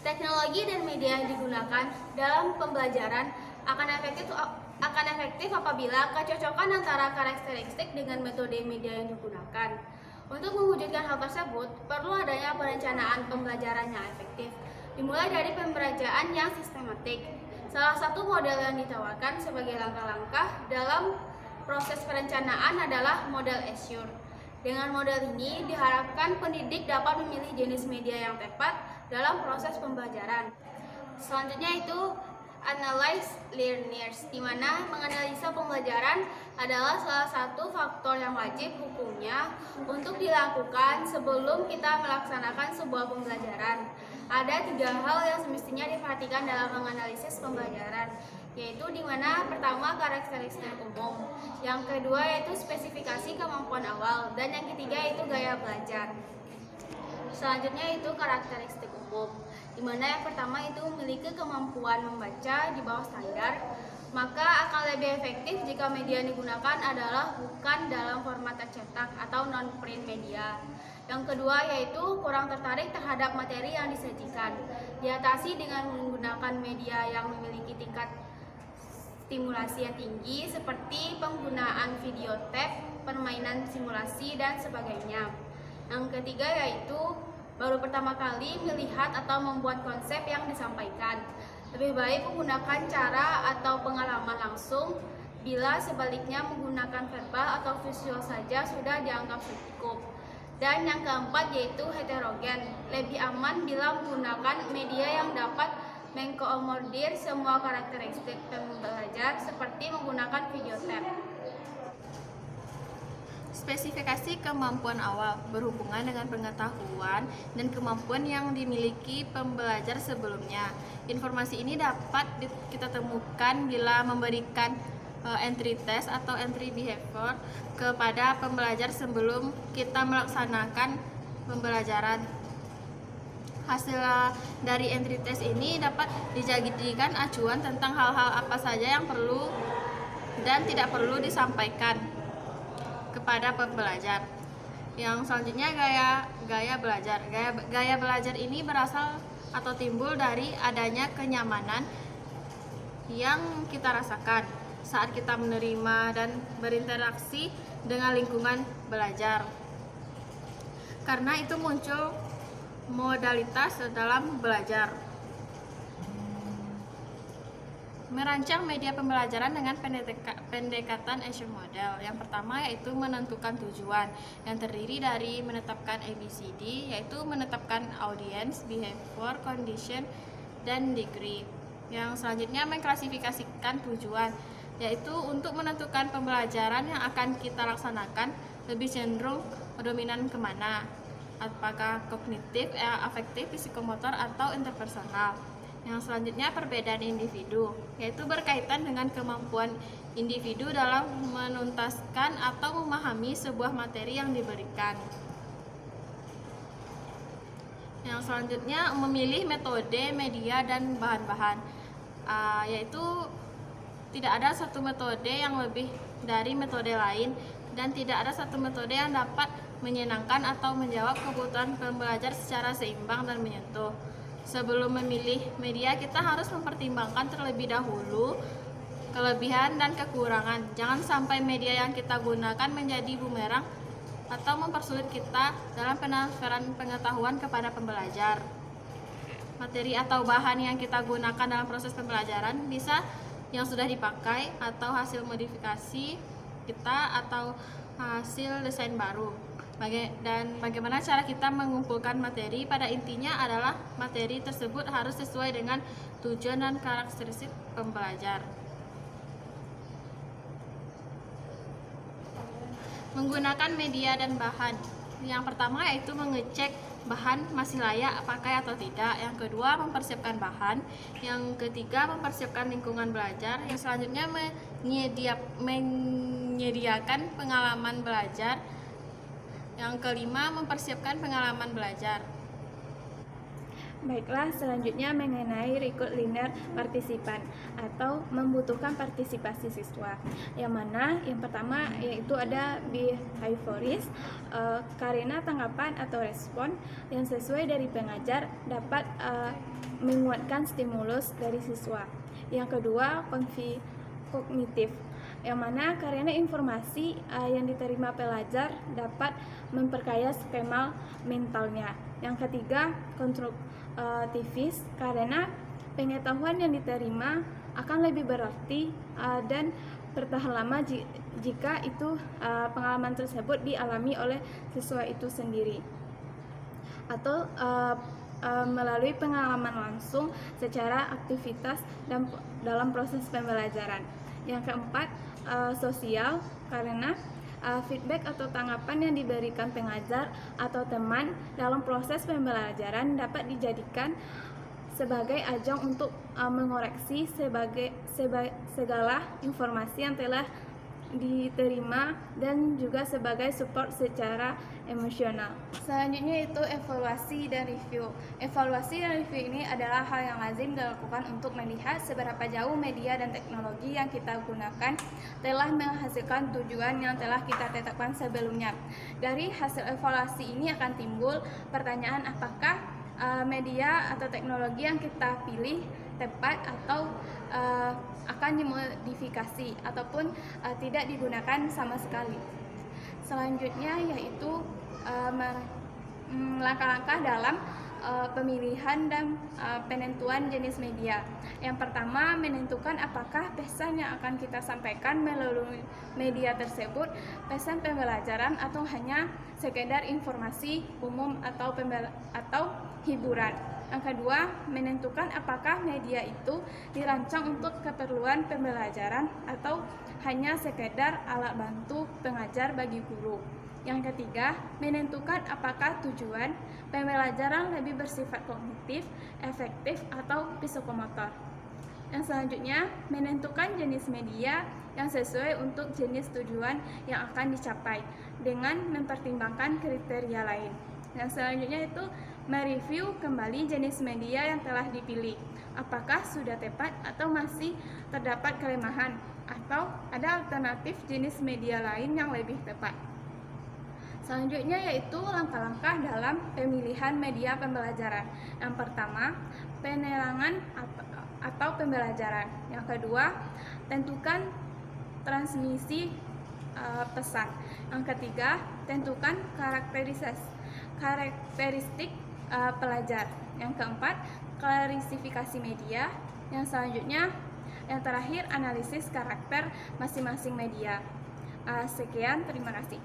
Teknologi dan media yang digunakan dalam pembelajaran akan efektif apabila kecocokan antara karakteristik dengan metode media yang digunakan. Untuk mewujudkan hal tersebut, perlu adanya perencanaan pembelajaran yang efektif, dimulai dari pembelajaran yang sistematik. Salah satu model yang ditawarkan sebagai langkah-langkah dalam proses perencanaan adalah model Azure. Dengan model ini diharapkan pendidik dapat memilih jenis media yang tepat dalam proses pembelajaran. Selanjutnya itu analyze learners, di mana menganalisa pembelajaran adalah salah satu faktor yang wajib hukumnya untuk dilakukan sebelum kita melaksanakan sebuah pembelajaran. Ada 3 hal yang semestinya diperhatikan dalam menganalisis pembelajaran, yaitu di mana pertama karakteristik umum, yang kedua yaitu spesifikasi kemampuan awal, dan yang ketiga yaitu gaya belajar. Selanjutnya itu karakteristik umum, di mana yang pertama itu memiliki kemampuan membaca di bawah standar, maka akan lebih efektif jika media yang digunakan adalah bukan dalam format tercetak atau non-print media. Yang kedua yaitu kurang tertarik terhadap materi yang disajikan, diatasi dengan menggunakan media yang memiliki tingkat stimulasi yang tinggi seperti penggunaan video tab, permainan simulasi, dan sebagainya. Yang ketiga yaitu baru pertama kali melihat atau membuat konsep yang disampaikan. Lebih baik menggunakan cara atau pengalaman langsung, bila sebaliknya menggunakan verbal atau visual saja sudah dianggap cukup. Dan yang keempat yaitu heterogen, lebih aman bila menggunakan media yang dapat mengakomodir semua karakteristik pembelajar seperti menggunakan video tab. Spesifikasi kemampuan awal berhubungan dengan pengetahuan dan kemampuan yang dimiliki pembelajar sebelumnya. Informasi ini dapat kita temukan bila memberikan entry test atau entry behavior kepada pembelajar sebelum kita melaksanakan pembelajaran. Hasil dari entry test ini dapat dijadikan acuan tentang hal-hal apa saja yang perlu dan tidak perlu disampaikan kepada pembelajar. Yang selanjutnya gaya belajar. Gaya belajar ini berasal atau timbul dari adanya kenyamanan yang kita rasakan saat kita menerima dan berinteraksi dengan lingkungan belajar. Karena itu muncul modalitas dalam belajar. Merancang media pembelajaran dengan pendekatan Azure Model. Yang pertama yaitu menentukan tujuan, yang terdiri dari menetapkan ABCD, yaitu menetapkan audience, behavior, condition, dan degree. Yang selanjutnya mengklasifikasikan tujuan, yaitu untuk menentukan pembelajaran yang akan kita laksanakan lebih cenderung dominan kemana, apakah kognitif, afektif, psikomotor, atau interpersonal. Yang selanjutnya perbedaan individu, yaitu berkaitan dengan kemampuan individu dalam menuntaskan atau memahami sebuah materi yang diberikan. Yang selanjutnya memilih metode, media, dan bahan-bahan, yaitu tidak ada satu metode yang lebih dari metode lain, dan tidak ada satu metode yang dapat menyenangkan atau menjawab kebutuhan pembelajar secara seimbang dan menyentuh. Sebelum memilih media, kita harus mempertimbangkan terlebih dahulu kelebihan dan kekurangan. Jangan sampai media yang kita gunakan menjadi bumerang atau mempersulit kita dalam pentransferan pengetahuan kepada pembelajar. Materi atau bahan yang kita gunakan dalam proses pembelajaran bisa yang sudah dipakai atau hasil modifikasi kita atau hasil desain baru. Dan bagaimana cara kita mengumpulkan materi, pada intinya adalah materi tersebut harus sesuai dengan tujuan dan karakteristik pembelajar. Menggunakan media dan bahan. Yang pertama yaitu mengecek bahan masih layak pakai atau tidak. Yang kedua mempersiapkan bahan. Yang ketiga mempersiapkan lingkungan belajar. Yang selanjutnya menyediakan pengalaman belajar. Yang kelima mempersiapkan pengalaman belajar. Baiklah, selanjutnya mengenai rekrut learner partisipan atau membutuhkan partisipasi siswa. Yang mana yang pertama yaitu ada behavioris, karena tanggapan atau respon yang sesuai dari pengajar dapat menguatkan stimulus dari siswa. Yang kedua, kognitif, yang mana karena informasi yang diterima pelajar dapat memperkaya skema mentalnya. Yang ketiga, konstruktivis, karena pengetahuan yang diterima akan lebih berarti dan bertahan lama jika itu pengalaman tersebut dialami oleh siswa itu sendiri atau melalui pengalaman langsung secara aktivitas dan dalam proses pembelajaran. Yang keempat, sosial, karena feedback atau tanggapan yang diberikan pengajar atau teman dalam proses pembelajaran dapat dijadikan sebagai ajang untuk mengoreksi segala informasi yang telah diterima dan juga sebagai support secara emosional. Selanjutnya itu evaluasi dan review. Evaluasi dan review ini adalah hal yang lazim dilakukan untuk melihat seberapa jauh media dan teknologi yang kita gunakan telah menghasilkan tujuan yang telah kita tetapkan sebelumnya. Dari hasil evaluasi ini akan timbul pertanyaan apakah media atau teknologi yang kita pilih tepat atau akan dimodifikasi ataupun tidak digunakan sama sekali. Selanjutnya yaitu langkah-langkah dalam pemilihan dan penentuan jenis media. Yang pertama, menentukan apakah pesan yang akan kita sampaikan melalui media tersebut pesan pembelajaran atau hanya sekedar informasi umum atau hiburan. Yang kedua, menentukan apakah media itu dirancang untuk keperluan pembelajaran atau hanya sekedar alat bantu pengajar bagi guru. Yang ketiga, menentukan apakah tujuan pembelajaran lebih bersifat kognitif, efektif, atau psikomotor. Yang selanjutnya, menentukan jenis media yang sesuai untuk jenis tujuan yang akan dicapai dengan mempertimbangkan kriteria lain. Yang selanjutnya itu mereview kembali jenis media yang telah dipilih. Apakah sudah tepat atau masih terdapat kelemahan atau ada alternatif jenis media lain yang lebih tepat. Selanjutnya yaitu langkah-langkah dalam pemilihan media pembelajaran. Yang pertama, penerangan atau pembelajaran. Yang kedua, tentukan transmisi pesan. Yang ketiga, tentukan karakteristik pelajar. Yang keempat, klasifikasi media. Yang selanjutnya, yang terakhir, analisis karakter masing-masing media. Sekian, terima kasih.